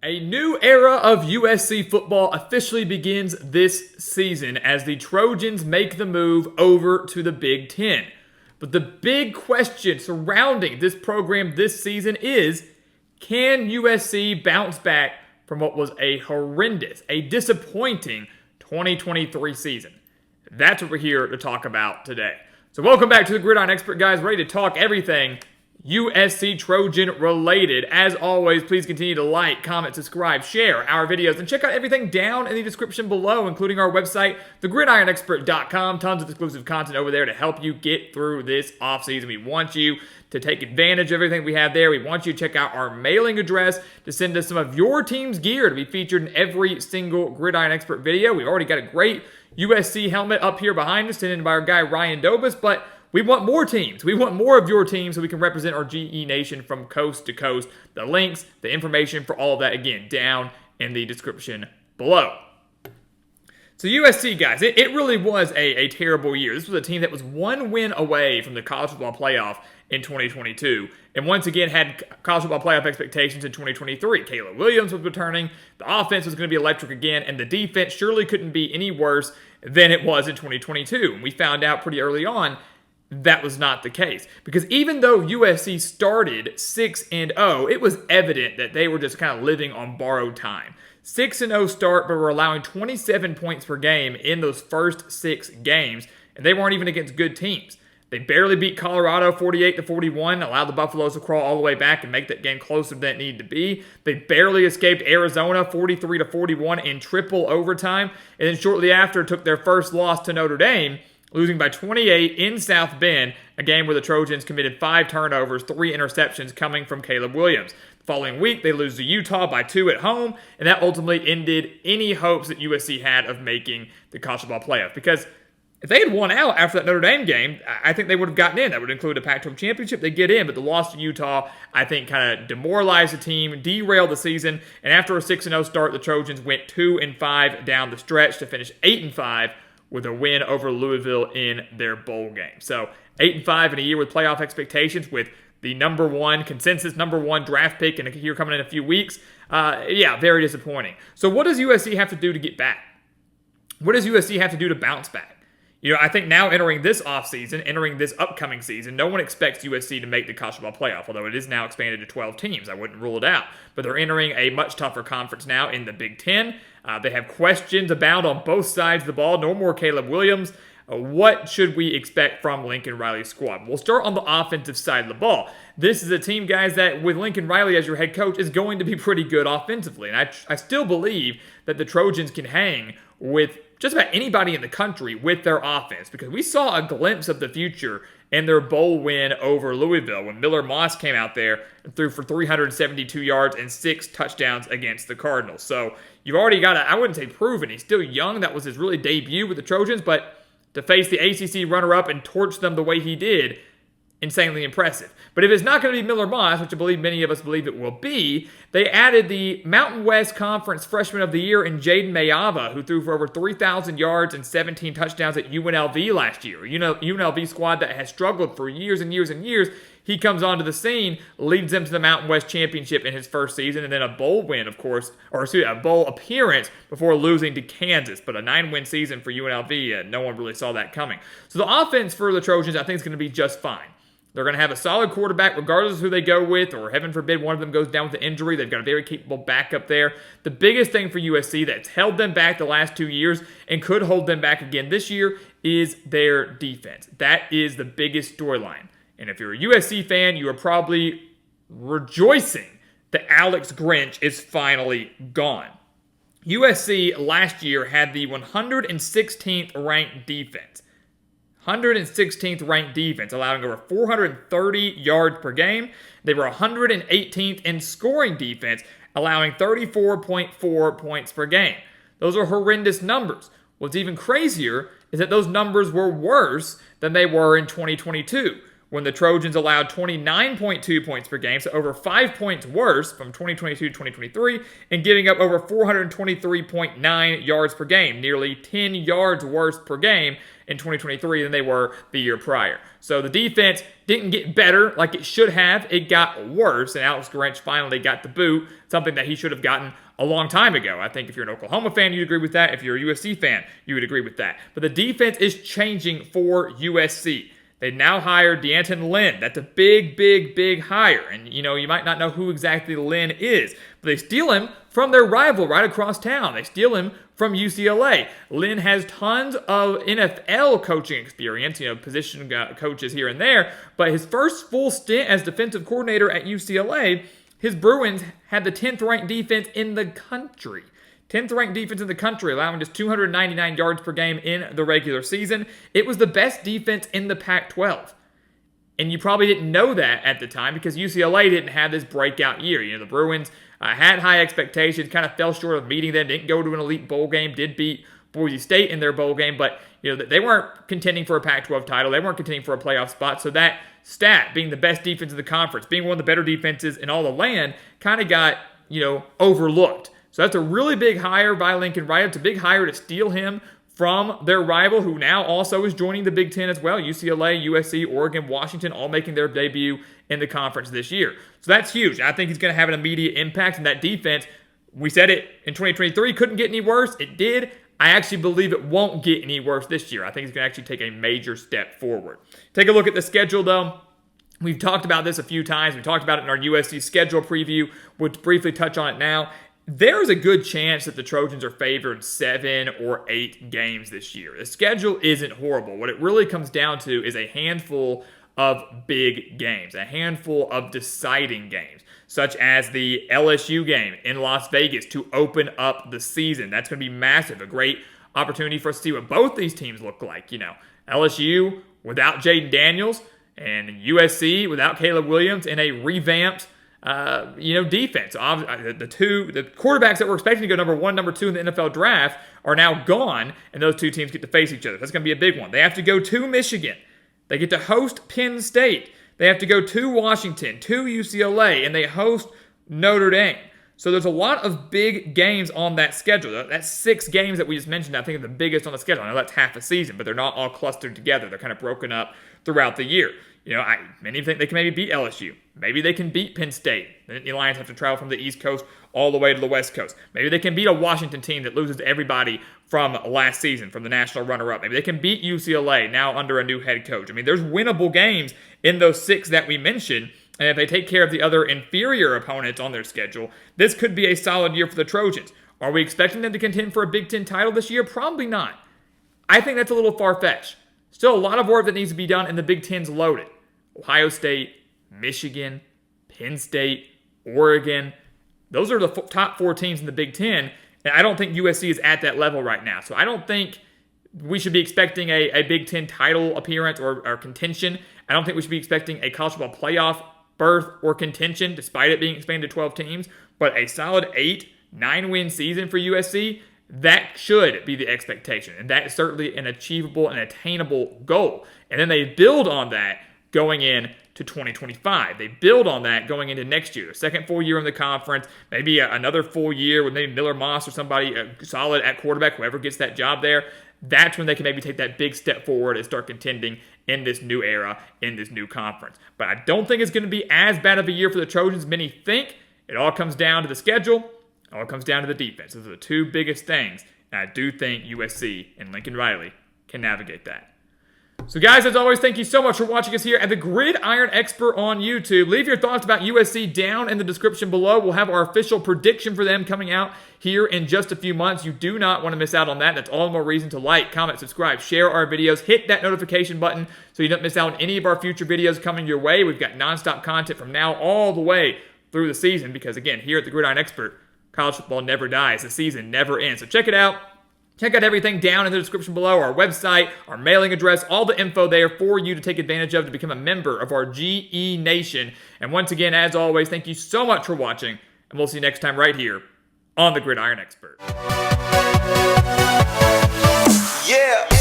A new era of USC football officially begins this season as the Trojans make the move over to the Big Ten. But the big question surrounding this program this season is, can USC bounce back from what was a horrendous, a disappointing 2023 season? That's what we're here to talk about today. So welcome back to the Gridiron Expert, guys. Ready to talk everything USC Trojan related. As always, please continue to like, comment, subscribe, share our videos, and check out everything down in the description below, including our website, thegridironexpert.com. Tons of exclusive content over there to help you get through this offseason. We want you to take advantage of everything we have there. We want you to check out our mailing address to send us some of your team's gear to be featured in every single Gridiron Expert video. We've already got a great USC helmet up here behind us, sent in by our guy Ryan Dobus, but we want more teams. We want more of your team so we can represent our GE Nation from coast to coast. The links, the information for all of that, again, down in the description below. So USC, guys, it really was a terrible year. This was a team that was one win away from the college football playoff in 2022. And once again had college football playoff expectations in 2023. Caleb Williams was returning. The offense was going to be electric again. And the defense surely couldn't be any worse than it was in 2022. And we found out pretty early on that was not the case. Because even though USC started 6-0, it was evident that they were just kind of living on borrowed time. 6-0 start, but were allowing 27 points per game in those first 6 games, and they weren't even against good teams. They barely beat Colorado 48-41, allowed the Buffaloes to crawl all the way back and make that game closer than it needed to be. They barely escaped Arizona 43-41 in triple overtime, and then shortly after took their first loss to Notre Dame, losing by 28 in South Bend, a game where the Trojans committed 5 turnovers, 3 interceptions coming from Caleb Williams. The following week, they lose to Utah by 2 at home, and that ultimately ended any hopes that USC had of making the college football playoff. Because if they had won out after that Notre Dame game, I think they would have gotten in. That would include a Pac-12 championship. They get in, but the loss to Utah, I think, kind of demoralized the team, derailed the season, and after a 6-0 start, the Trojans went 2-5 down the stretch to finish 8-5 with a win over Louisville in their bowl game. So 8-5 in a year with playoff expectations, with the consensus number one draft pick and here coming in a few weeks. Yeah, very disappointing. So what does USC have to do to get back? What does USC have to do to bounce back? You know, I think now entering this offseason, entering this upcoming season, no one expects USC to make the college football playoff, although it is now expanded to 12 teams. I wouldn't rule it out. But they're entering a much tougher conference now in the Big Ten. They have questions abound on both sides of the ball. No more Caleb Williams. What should we expect from Lincoln Riley's squad? We'll start on the offensive side of the ball. This is a team, guys, that with Lincoln Riley as your head coach is going to be pretty good offensively. And I still believe that the Trojans can hang with just about anybody in the country with their offense, because we saw a glimpse of the future in their bowl win over Louisville when Miller Moss came out there and threw for 372 yards and 6 touchdowns against the Cardinals. So you've already got I wouldn't say proven. He's still young. That was his really debut with the Trojans, but to face the ACC runner-up and torch them the way he did, insanely impressive. But if it's not going to be Miller Moss, which I believe many of us believe it will be, they added the Mountain West Conference Freshman of the Year in Jaden Mayava, who threw for over 3,000 yards and 17 touchdowns at UNLV last year. You know, UNLV squad that has struggled for years and years and years. He comes onto the scene, leads them to the Mountain West Championship in his first season, and then a bowl win, of course, a bowl appearance before losing to Kansas. But a 9-win season for UNLV, no one really saw that coming. So the offense for the Trojans, I think, is going to be just fine. They're going to have a solid quarterback regardless of who they go with, or heaven forbid one of them goes down with an injury. They've got a very capable backup there. The biggest thing for USC that's held them back the last 2 years and could hold them back again this year is their defense. That is the biggest storyline. And if you're a USC fan, you are probably rejoicing that Alex Grinch is finally gone. USC last year had the 116th ranked defense. 116th ranked defense, allowing over 430 yards per game. They were 118th in scoring defense, allowing 34.4 points per game. Those are horrendous numbers. What's even crazier is that those numbers were worse than they were in 2022, when the Trojans allowed 29.2 points per game, so over 5 points worse from 2022 to 2023, and giving up over 423.9 yards per game, nearly 10 yards worse per game in 2023 than they were the year prior. So the defense didn't get better like it should have. It got worse, and Alex Grinch finally got the boot, something that he should have gotten a long time ago. I think if you're an Oklahoma fan, you'd agree with that. If you're a USC fan, you would agree with that. But the defense is changing for USC. They now hired D'Anton Lynn. That's a big, big, big hire. And, you might not know who exactly Lynn is, but they steal him from their rival right across town. They steal him from UCLA. Lynn has tons of NFL coaching experience, position coaches here and there, but his first full stint as defensive coordinator at UCLA, his Bruins had the 10th ranked defense in the country. 10th ranked defense in the country, allowing just 299 yards per game in the regular season. It was the best defense in the Pac-12. And you probably didn't know that at the time because UCLA didn't have this breakout year. The Bruins had high expectations, kind of fell short of meeting them, didn't go to an elite bowl game, did beat Boise State in their bowl game, but they weren't contending for a Pac-12 title. They weren't contending for a playoff spot. So that stat, being the best defense in the conference, being one of the better defenses in all the land, kind of got, overlooked. So that's a really big hire by Lincoln Riley. It's a big hire to steal him from their rival, who now also is joining the Big Ten as well. UCLA, USC, Oregon, Washington, all making their debut in the conference this year. So that's huge. I think he's going to have an immediate impact. And that defense, we said it in 2023, couldn't get any worse. It did. I actually believe it won't get any worse this year. I think he's going to actually take a major step forward. Take a look at the schedule, though. We've talked about this a few times. We talked about it in our USC schedule preview. We'll briefly touch on it now. There's a good chance that the Trojans are favored 7 or 8 games this year. The schedule isn't horrible. What it really comes down to is a handful of big games, a handful of deciding games, such as the LSU game in Las Vegas to open up the season. That's going to be massive, a great opportunity for us to see what both these teams look like. LSU without Jaden Daniels and USC without Caleb Williams in a revamped defense. The quarterbacks that were expecting to go number 1, number 2 in the NFL draft are now gone, and those two teams get to face each other. That's going to be a big one. They have to go to Michigan. They get to host Penn State. They have to go to Washington, to UCLA, and they host Notre Dame. So there's a lot of big games on that schedule. That's 6 games that we just mentioned, I think, are the biggest on the schedule. I know that's half a season, but they're not all clustered together. They're kind of broken up throughout the year. Many think they can maybe beat LSU. Maybe they can beat Penn State. Then the Lions have to travel from the East Coast all the way to the West Coast. Maybe they can beat a Washington team that loses everybody from last season, from the national runner-up. Maybe they can beat UCLA, now under a new head coach. There's winnable games in those 6 that we mentioned, and if they take care of the other inferior opponents on their schedule, this could be a solid year for the Trojans. Are we expecting them to contend for a Big Ten title this year? Probably not. I think that's a little far-fetched. Still a lot of work that needs to be done, and the Big Ten's loaded. Ohio State, Michigan, Penn State, Oregon. Those are the top 4 teams in the Big Ten, and I don't think USC is at that level right now. So I don't think we should be expecting a Big Ten title appearance or contention. I don't think we should be expecting a college football playoff berth or contention, despite it being expanded to 12 teams. But a solid 8-9 win season for USC, that should be the expectation. And that is certainly an achievable and attainable goal. And then they build on that going in to 2025. They build on that going into next year. Their second full year in the conference, maybe another full year with maybe Miller Moss or somebody solid at quarterback, whoever gets that job there. That's when they can maybe take that big step forward and start contending in this new era, in this new conference. But I don't think it's going to be as bad of a year for the Trojans as many think. It all comes down to the schedule. It all comes down to the defense. Those are the 2 biggest things. And I do think USC and Lincoln Riley can navigate that. So guys, as always, thank you so much for watching us here at the Gridiron Expert on YouTube. Leave your thoughts about USC down in the description below. We'll have our official prediction for them coming out here in just a few months. You do not want to miss out on that. That's all the more reason to like, comment, subscribe, share our videos. Hit that notification button so you don't miss out on any of our future videos coming your way. We've got nonstop content from now all the way through the season because, again, here at the Gridiron Expert, college football never dies. The season never ends. So check it out. Check out everything down in the description below, our website, our mailing address, all the info there for you to take advantage of to become a member of our GE Nation. And once again, as always, thank you so much for watching, and we'll see you next time right here on the Gridiron Expert. Yeah.